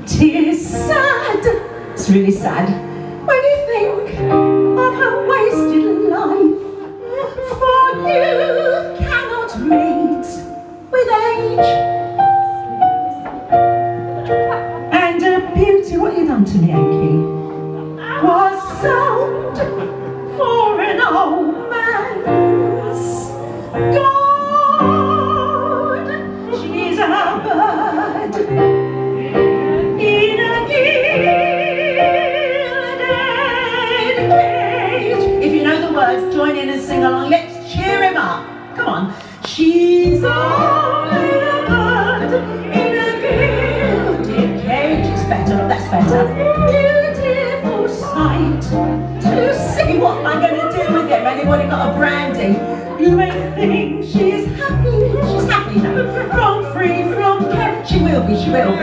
'Tis sad, it's really sad, when you think of her wasted life. For youth cannot mate with age. And her beauty, what you done to me, Yankee, was sold for an old man's gold. She's a bird in a gilded cage. If you know the words, join in and sing along. Let's cheer him up. Come on. She's only a bird in a gilded cage. It's better. That's better. Beautiful sight to see. What am I going to do with it? Anybody got a brandy? You may think she's happy. She's happy now. From free from care. She will be.